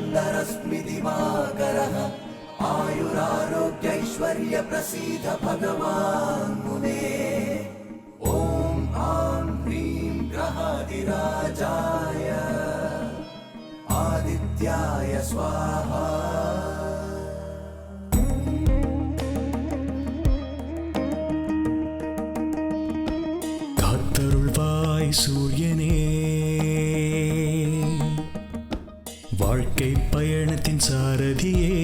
वक्रतुण्डरश्मि दिवाकरः आयुरारोग्यैश्वर्य प्रसीद भगवान् मुने। ॐ आं ह्रीं ग्रहाधिराजाय आदित्याय स्वाहा। காத்தருள்வாய் சூரியனே, வாழ்க்கை பயணத்தின் சாரதியே,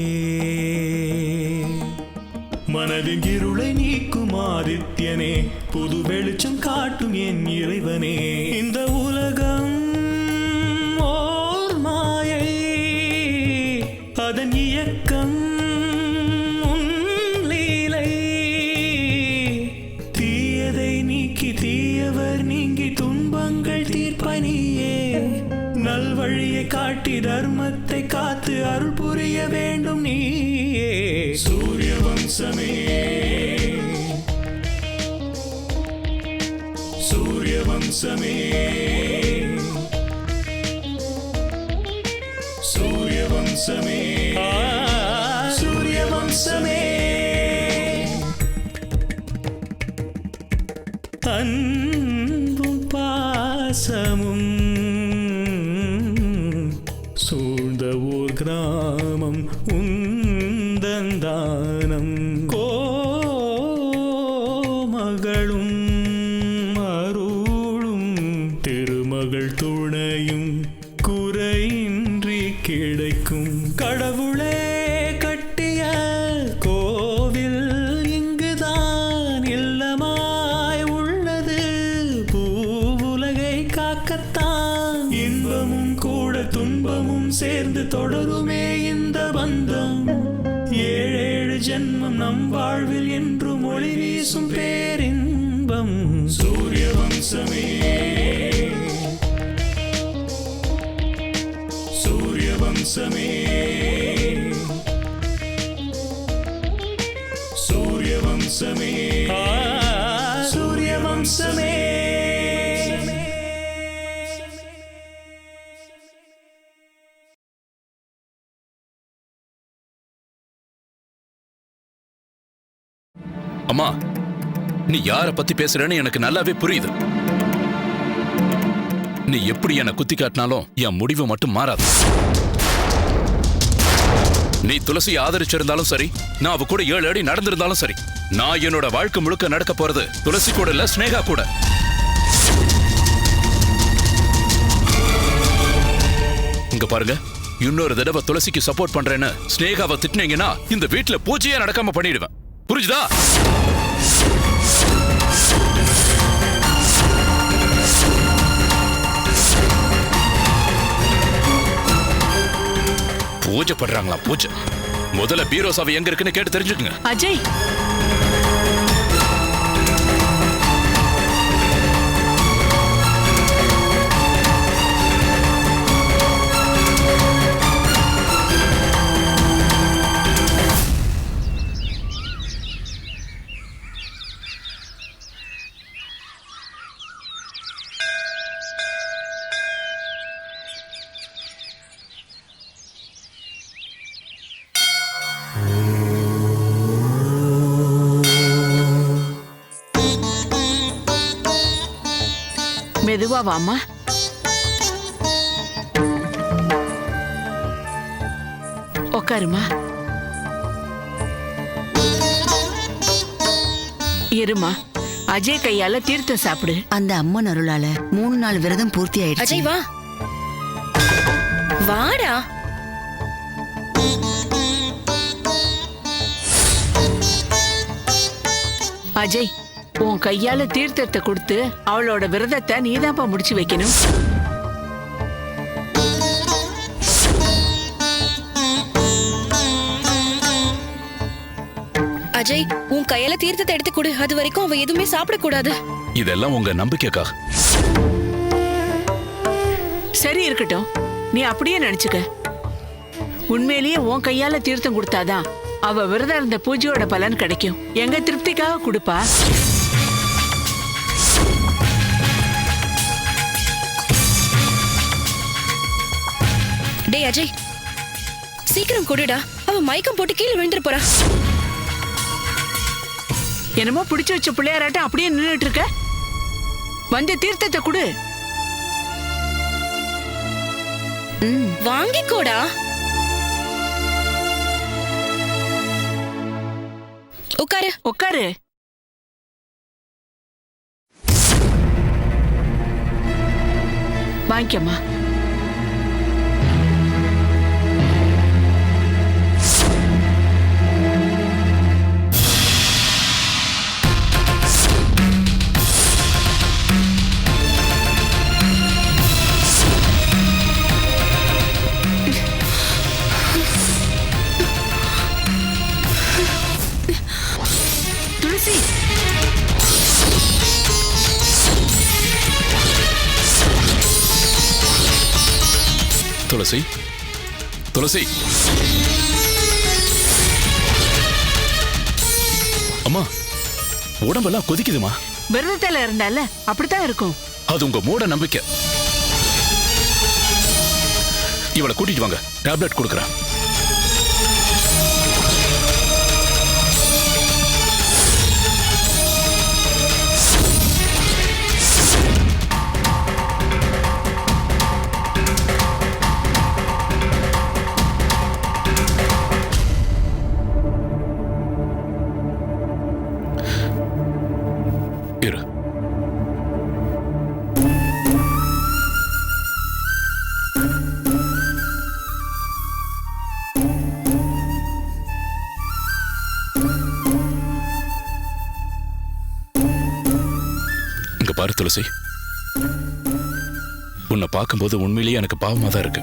மனதின் இருளை நீக்கும் ஆதித்யனே, புது வெளிச்சம் காட்டும் என் இறைவனே. இந்த உலகம் ஓர் மாயை, அதன் இயக்கம் உன் லீலை. தீயதை நீக்கி தீயவர் நீங்கி துன்பங்கள் தீர்ப்பனியே, நல்வழியை காட்டி தர்மத்தை காத்து அருள் புரிய வேண்டும் நீயே. சூரிய வம்சமே, சூரிய வம்சமே, சூரிய வம்சமே, சூரிய வம்சமே. அன்பும் பாசமும் சூழ்ந்த ஓர் கிராமம் உந்தந்தானம். கோமகளும் அருளும் திருமகள் துணையும் குறையின்றி கிடைக்கும். கடவுளே கட்டிய கோவில் இங்குதான் இல்லமாய் உள்ளது, பூவுலகை காக்கத்தான். இன்பமும் கூட துன்பமும் சேர்ந்து தொடருமே இந்த பந்தம். ஏழேழு ஜென்மம் நம் வாழ்வில் என்றும் ஒளி வீசும் பேரின்பம். சூரிய வம்சமே, சூரிய வம்சமே, சூரிய வம்சமே, சூரிய வம்சமே. அம்மா, நீ யார பத்தி பேசுறன்னு எனக்கு நல்லாவே புரியுது. நீ எப்படி என்ன குத்தி காட்டினாலும் என் முடிவு மட்டும் மாறாது. நீ துளசியை ஆதரிச்சிருந்தாலும் சரி, நான் அவ கூட 7 அடி நடந்திருந்தாலும் சரி, நான் என்னோட வாழ்க்கை முழுக்க நடக்க போறது துளசி கூட இல்ல, ஸ்னேகா கூட. இங்க பாருங்க, இன்னொரு தடவை துளசிக்கு சப்போர்ட் பண்றேன்னு ஸ்னேகாவை திட்டினீங்கன்னா இந்த வீட்டுல பூஜையே நடக்காம பண்ணிடுவேன். புரிஞ்சுதா? பூஜை பண்றாங்களா? பூஜை முதல்ல பீரோ சாவி எங்க இருக்குன்னு கேட்டு தெரிஞ்சுக்குங்க. அஜய், மெதுவா வாமா. உக்காருமா. இருமா, அஜய் கையால தீர்த்தம் சாப்பிடு. அந்த அம்மன் அருளால 3 நாள் விரதம் பூர்த்தி ஆயிடுச்சு. அஜய் வா, வாடா. அஜய், உன் கையால தீர்த்தத்தை கொடுத்து அவளோட விரதத்தை நீதான்ப்பா முடிச்சு வைக்கணும். அஜய், உன் கையால தீர்த்தத்தை எடுத்து கொடு. அது வரைக்கும் அவ எதுவுமே சாப்பிடக்கூடாது. இதெல்லாம் உங்க நம்பிக்கைக்கா? சரி இருக்கட்டும், நீ அப்படியே நினைச்சுக்க. உண்மையிலேயே உன் கையால தீர்த்தம் கொடுத்தாதான் அவ விரதம் இருந்த பூஜையோட பலன் கிடைக்கும். எங்க திருப்திக்காக கொடுப்பா. டேய் அஜய், சீக்கிரம் கொடுடா, அவ மயக்கம் போட்டு கீழே விழுந்துற போறா. என்னமோ பிடிச்சு வச்ச பிள்ளையாராட்டம் அப்படியே நின்றுட்டு இருக்க. வந்து தீர்த்தத்தை கொடு. வாங்கிக்கோடா. உட்காரு. உட்காரு. வாங்கிக்கம்மா. துளசி, துளசி, துளசி. அம்மா, உடம்பெல்லாம் கொதிக்குதுமா. விரதத்துல இருந்தால அப்படித்தான் இருக்கும். அது உங்க மூட நம்பிக்கை. இவளை கூட்டிட்டு வாங்க, டேப்லெட் கொடுக்குறேன். இரு. இங்க பாரு துளசி, உன்னை பார்க்கும்போது உண்மையிலேயே எனக்கு பாவமா தான் இருக்கு.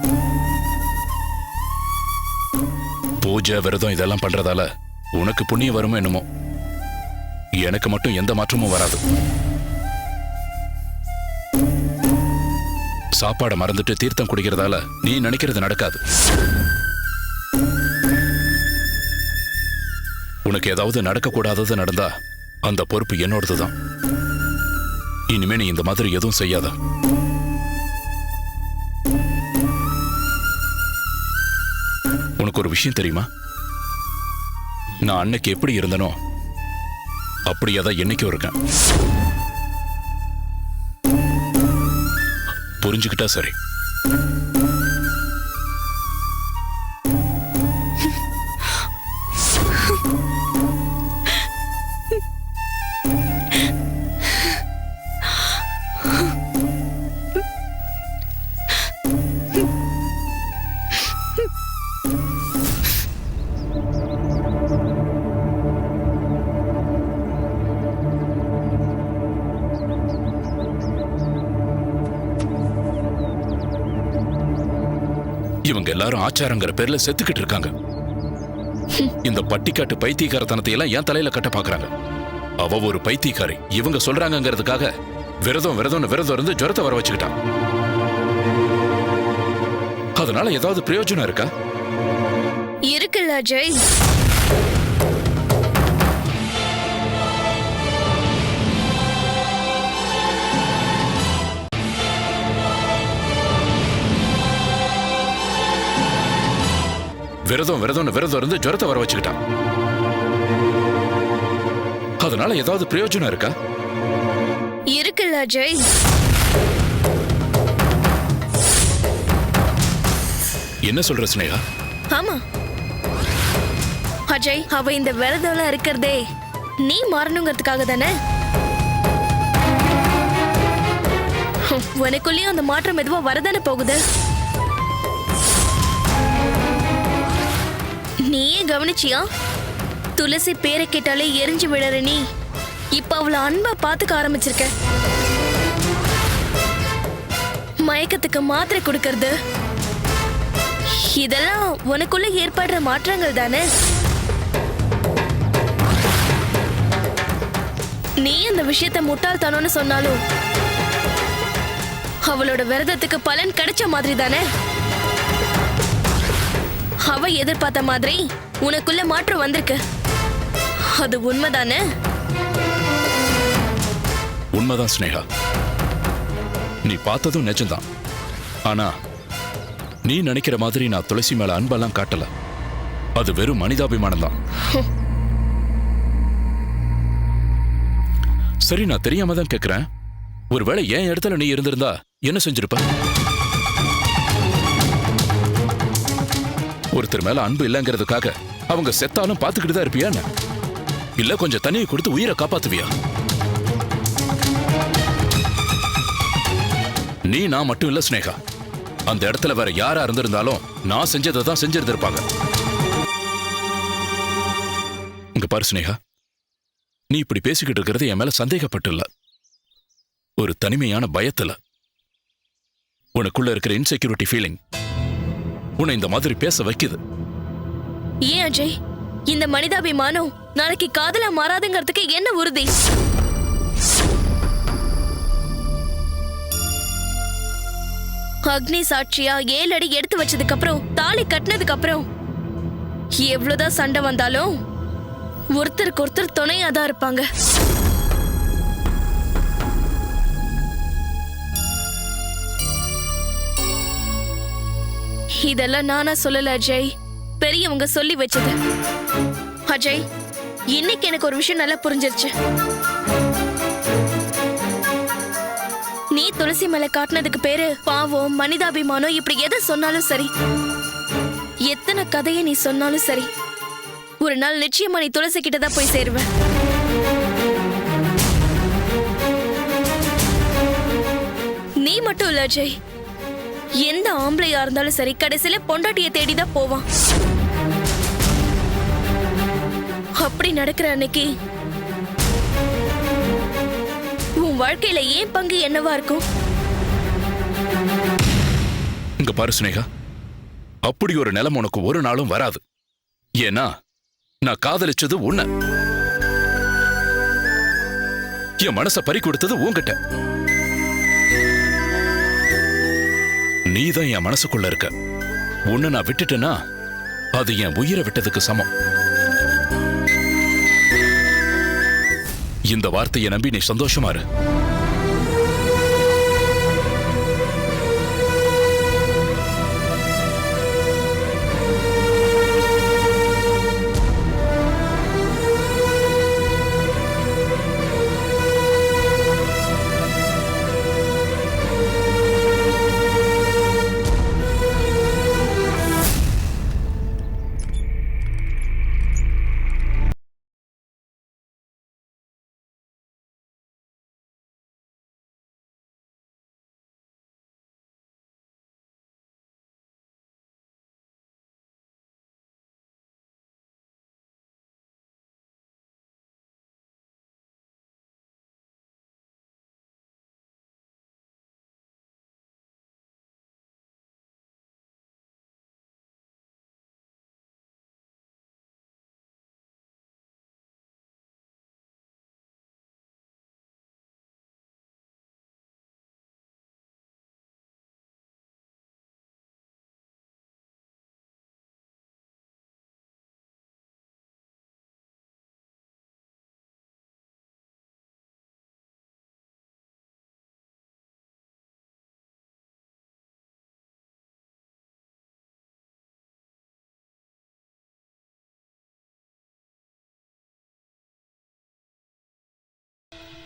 பூஜை விரதம் இதெல்லாம் பண்றதால உனக்கு புண்ணியம் வருமோ என்னமோ, எனக்கு மட்டும் எந்த மாற்றமும் வராது. சாப்பாடை மறந்துட்டு தீர்த்தம் குடிக்கிறதால நீ நினைக்கிறது நடக்காது. உனக்கு ஏதாவது நடக்கக்கூடாதது நடந்தா அந்த பொறுப்பு என்னோடதுதான். இனிமே நீ இந்த மாதிரி எதுவும் செய்யாத. உனக்கு ஒரு விஷயம் தெரியுமா? நான் அன்னைக்கு எப்படி இருந்தனோ அப்படியே தான் என்னைக்கும் இருக்கேன். புரிஞ்சுக்கிட்டா சரி. இவங்க எல்லாரும் ஆச்சாரங்கிற பேர்ல செத்துக்கிட்டு இருக்காங்க. இந்த பட்டிக்காட்டு பைத்தியக்காரத்தனத்தை எல்லாம் என் தலையில கட்ட பாக்குறாங்க. அவ ஒரு பைத்தியக்காரி, இவங்க சொல்றாங்கிறதுக்காக விரதம் இருந்து ஜுரத்தை வர வச்சுக்கிட்டான். அதனால ஏதாவது பிரயோஜனம் இருக்கா? இருக்குல்ல அஜய். விரதம் இருந்து ஜுரத்தை வர வச்சுக்கிட்டான். அதனால ஏதாவது பிரயோஜனம் இருக்கா? இருக்குல்ல அஜய். என்ன சொல்ற ஸ்னேகா? ஆமா அஜய், அவ இந்த விரதம்லாம் இருக்கிறதே நீ மாறணுங்கிறதுக்காக தானே. உனக்குள்ளேயும் அந்த மாற்றம் எதுவா வரதானே போகுது. நீயே கவனிச்சியா? துளசி பேரை கேட்டாலே எரிஞ்சு விழற நீ இப்ப அவளை அன்பா பாத்துக்க ஆரம்பிச்சிருக்க. மயக்கத்துக்கு மாத்திரை கொடுக்கறது இதெல்லாம் உனக்குள்ள ஏற்படுற மாற்றங்கள் தானே. நீ அந்த விஷயத்த முட்டாள்தனம்னு சொன்னாலும் அவளோட விரதத்துக்கு பலன் கிடைச்ச மாதிரி தானே. அவ எதிர்பார்த்த மாதிரி உனக்குள்ள மாற்றம் வந்திருக்கு. அது உண்மைதானே? உண்மைதான் ஸ்னேகா, நீ பார்த்ததும் நிஜம்தான். ஆனா நீ நினைக்கிற மாதிரி நான் துளசி மேல அன்பெல்லாம் காட்டல. அது வெறும் மனிதாபிமானம் தான். சரி, நான் தெரியாம தான் கேக்குறேன். ஒருவேளை என் இடத்துல நீ இருந்திருந்தா என்ன செஞ்சிருப்ப? ஒருத்தர் மேல அன்பு இல்லைங்கிறதுக்காக அவங்க செத்தாலும் பாத்துக்கிட்டு தான் இருப்பியா? இல்ல கொஞ்சம் தண்ணியை கொடுத்து உயிரை காப்பாத்துவியா? நீ நான் மட்டும் இல்ல ஸ்னேகா, அந்த இடத்துல வேற யாரா இருந்திருந்தாலும் நான் செஞ்சதை தான் செஞ்சிருந்திருப்பாங்க. இங்க பாரு ஸ்னேகா, நீ இப்படி பேசிக்கிட்டு இருக்கிறது என் மேல சந்தேகப்பட்டு இல்ல, ஒரு தனிமையான பயத்துல. உனக்குள்ள இருக்கிற இன்செக்யூரிட்டி ஃபீலிங் உன்னை இந்த மாதிரி பேச வைக்குது. ஏன் அஜய், இந்த மனிதாபிமானம் நாளைக்கு காதலா மாறாதுங்கிறதுக்கு என்ன உறுதி? அக்னி சாட்சியா 7 அடி எடுத்து வச்சதுக்கு அப்புறம், தாலி கட்டினதுக்கு அப்புறம் எவ்வளவுதான் சண்டை வந்தாலும் ஒருத்தருக்கு ஒருத்தர் துணையாதான் இருப்பாங்க. இதெல்லாம் நானா சொல்லல அஜய், பெரியவங்க சொல்லி வச்சது. அஜய், இன்னைக்கு எனக்கு ஒரு விஷயம் நல்லா புரிஞ்சிருச்சு. நீ துளசி மேல காட்டினதுக்கு பேரு பாவம், மனிதாபிமானம், இப்படி எதை சொன்னாலும் சரி, எத்தனை கதையை நீ சொன்னாலும் சரி, ஒரு நாள் நிச்சயமா நீ துளசி கிட்டதான் போய் சேருவேன். நீ மட்டும் இல்ல அஜய், எந்த ஆம்பளையா இருந்தாலும் சரி கடைசியில பொண்டாட்டிய தேடிதான் போவான். அப்படி நடக்கிற அன்னைக்கு உன் வாழ்க்கையில ஏன் பங்கு என்னவா இருக்கும்? இங்க பாரு ஸ்னேகா, அப்படி ஒரு நிலைமை உனக்கு ஒரு நாளும் வராது. ஏன்னா நான் காதலிச்சது உன்னை, என் மனச பறி கொடுத்தது உன்கிட்ட. நீதான் என் மனசுக்குள்ள இருக்க. உன்னை நான் விட்டுட்டேன்னா அது என் உயிரை விட்டதுக்கு சமம். இந்த வார்த்தையை நம்பி நீ சந்தோஷமா இரு.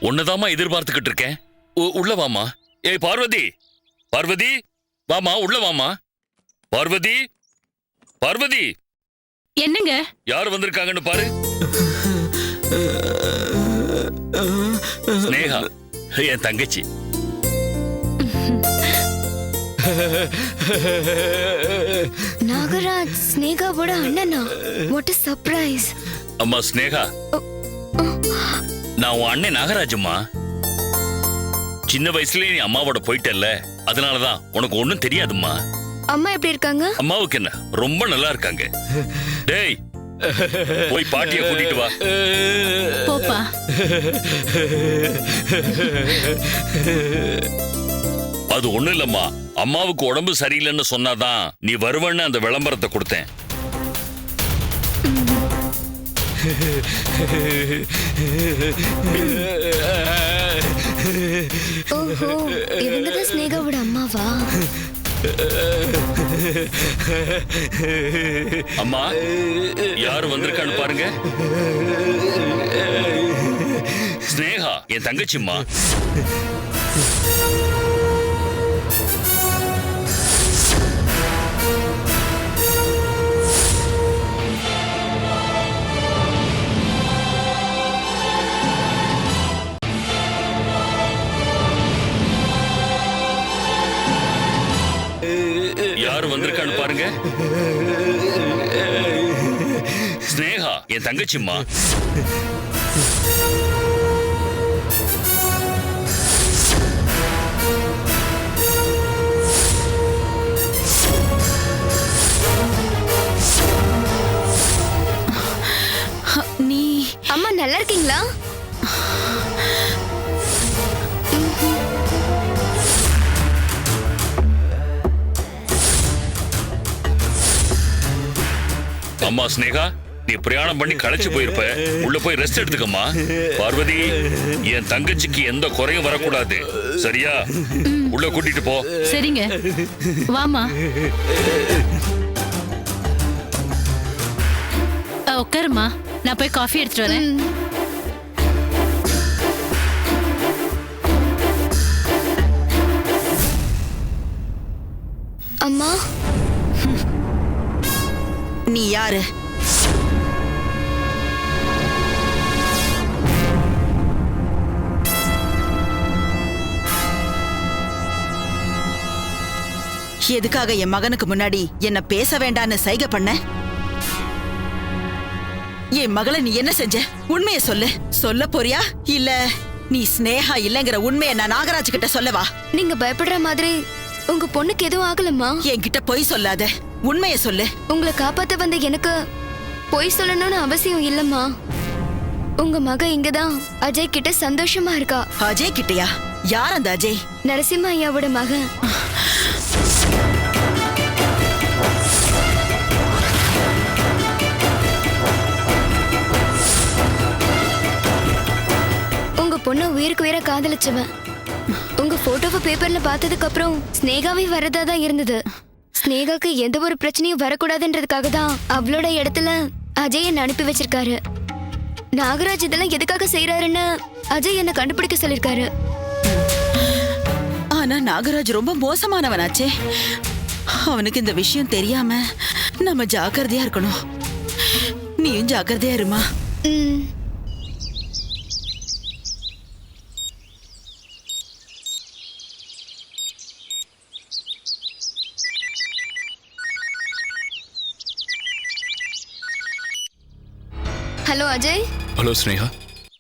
உன்னதாமா எதிர்பார்த்துக்கிட்டு இருக்கேன். உள்ள வாமா. ஏய் பார்வதி, பார்வதி வாமா, உள்ள வாமா. பார்வதி, பார்வதி. என்னங்க? யார் வந்திருக்காங்கன்னு பாரு. ஸ்னேகா, என் தங்கச்சி. நாகராஜ் ஸ்னேகாவோட அண்ணனா? What a surprise. அம்மா ஸ்னேகா, நான் உன் அண்ணன் நாகராஜம்மா. சின்ன வயசுலயே நீ அம்மாவோட போயிட்டல்ல, அதனாலதான் உனக்கு ஒண்ணும் தெரியாதும்மா. அம்மா எப்படி இருக்காங்க? அம்மாவுக்கு என்ன, ரொம்ப நல்லா இருக்காங்க. டேய், போய் பாட்டிய கூட்டிட்டு வா. போப்பா. அது ஒண்ணு இல்லம்மா, அம்மாவுக்கு உடம்பு சரியில்லைன்னு சொன்னாதான் நீ வருவன்னு அந்த விளம்பரத்தை கொடுத்தேன். ஓஹோ, இவங்கதான் ஸ்னேகாவோட அம்மாவா? அம்மா யாரு வந்திருக்கான்னு பாருங்க. ஸ்னேகா என் தங்கச்சிம்மா. யாரு வந்திருக்கான்னு பாருங்க. ஸ்னேகா என் தங்கச்சிம்மா. நீ அம்மா நல்லா இருக்கீங்களா? அம்மா ஸ்னேகா, நீ பிரயாணம் பண்ணி களைச்சு போயிருப்ப. உள்ள போய் ரெஸ்ட் எடுத்துக்கம்மா. பார்வதி, என் தங்கச்சிக்கு எந்த குறையும் வரக்கூடாது, சரியா? உள்ள கூட்டிட்டு போ. சரிங்க, வாமா. உட்காருமா, நான் போய் காஃபி எடுத்துட்டு வரேன். அம்மா, நீ யாரு? எதுக்காக என் மகனுக்கு முன்னாடி என்ன பேச வேண்டான்னு சைகை பண்ண? என் மகளை நீ என்ன செஞ்ச? உண்மையை சொல்லு. சொல்ல போறியா இல்ல நீ ஸ்னேகா இல்லங்கிற உண்மையை நான் நாகராஜ் கிட்ட சொல்லவா? நீங்க பயப்படுற மாதிரி உங்க பொண்ணுக்கு எதுவும் ஆகலம்மா. என்கிட்ட பொய் சொல்லாத, உண்மையை சொல்லு. உங்களை காப்பாத்த வந்த எனக்கு பொய் சொல்லணும்னு அவசியம் இல்லம்மா. உங்க மக இங்கதான் அஜய் கிட்ட சந்தோஷமா இருக்கா. அஜய் கிட்டயா? யார் அந்த அஜய்? நரசிம்ம ஐயாவோட மகன். உங்க பொண்ணு உயிருக்கு உயிரை காதலிச்சவன். உங்க போட்டோவை பேப்பர்ல பார்த்ததுக்கு அப்புறம் ஸ்னேகாவே வரதா தான் இருந்தது. ஸ்னேகாக்கு எந்த ஒரு பிரச்சனையும் வரக்கூடாதுன்றதுக்காக தான் அவளோட இடத்துல அஜய் என்ன அனுப்பி வச்சிருக்காரு. நாகராஜ் இதெல்லாம் எதுக்காக செய்யறாருன்னு அஜய் என்ன கண்டுபிடிக்க சொல்லிருக்காரு. ஆனா நாகராஜ் ரொம்ப மோசமானவனாச்சே. அவனுக்கு இந்த விஷயம் தெரியாம நம்ம ஜாக்கிரதையா இருக்கணும். நீயும் ஜாக்கிரதையா இருமா. ஹலோ அஜய். ஹலோ ஸ்னேகா.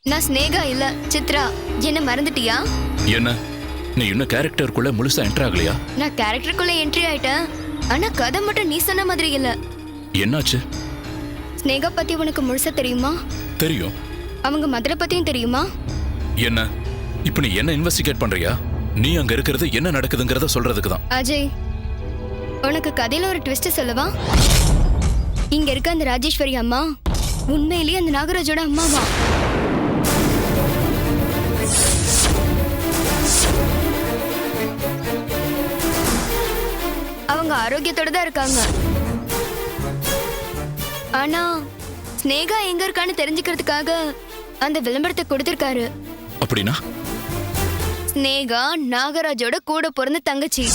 நான் ஸ்னேகா இல்ல சித்ரா. என்ன மறந்துட்டியா? என்ன நீ இன்னும் கேரக்டருக்குள்ள முழுசா என்டர் ஆகலையா? நான் கேரக்டருக்குள்ள என்ட்ரி ஆயிட்டேன். ஆனா கதை மட்டும் நீ சொன்ன மாதிரி இல்ல. என்னாச்சு? ஸ்னேகா பத்தி உனக்கு முழுசா தெரியுமா? தெரியும். அவங்க மதுரை பத்தியும் தெரியுமா? என்ன இப்ப நீ என்ன இன்வெஸ்டிகேட் பண்றியா? நீ அங்க இருக்கிறது என்ன நடக்குதுங்கறத சொல்றதுக்கு தான். அஜய், உனக்கு கதையில ஒரு ட்விஸ்ட் சொல்லவா? இங்க இருக்க அந்த ராஜேஸ்வரி அம்மா உண்மையிலேயே அந்த நாகராஜோட அம்மாவா? அவங்க ஆரோக்கியத்தோட தான் இருக்காங்க. ஆனா ஸ்னேகா எங்க இருக்கான்னு தெரிஞ்சுக்கிறதுக்காக அந்த விளம்பரத்தை கொடுத்திருக்காரு. அப்படின்னா ஸ்னேகா நாகராஜோட கூட பிறந்த தங்கச்சி.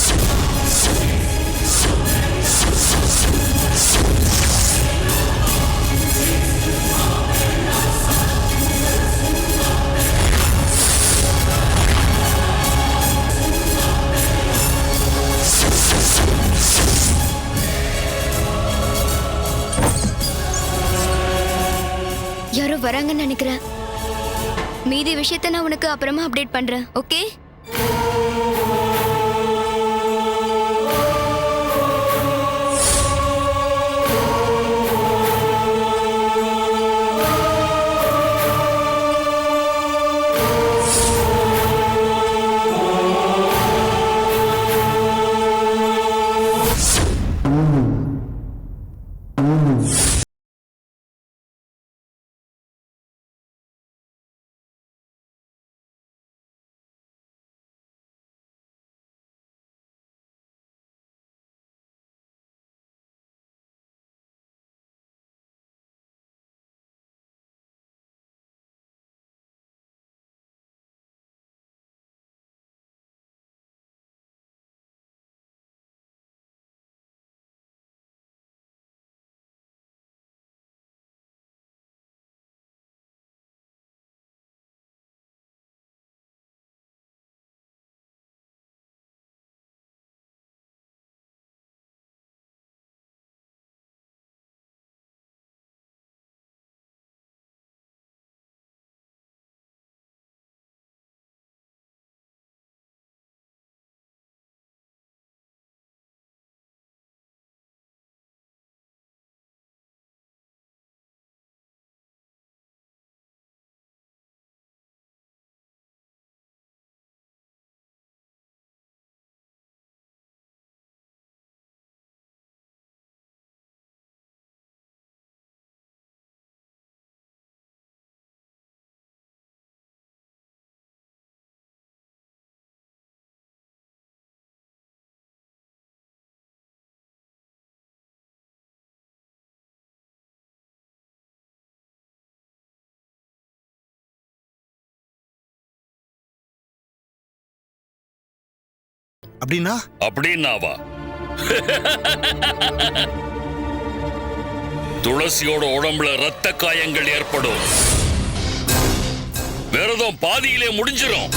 யாரோ வராங்கன்னு நினைக்கிறேன். மீதி விஷயத்தை நான் உனக்கு அப்புறமா அப்டேட் பண்றேன். ஓகே? அப்படின்னா அப்படின்னாவா? துளசியோட உடம்புல ரத்த காயங்கள் ஏற்படும். விரதம் பாதியிலே முடிஞ்சிரும்.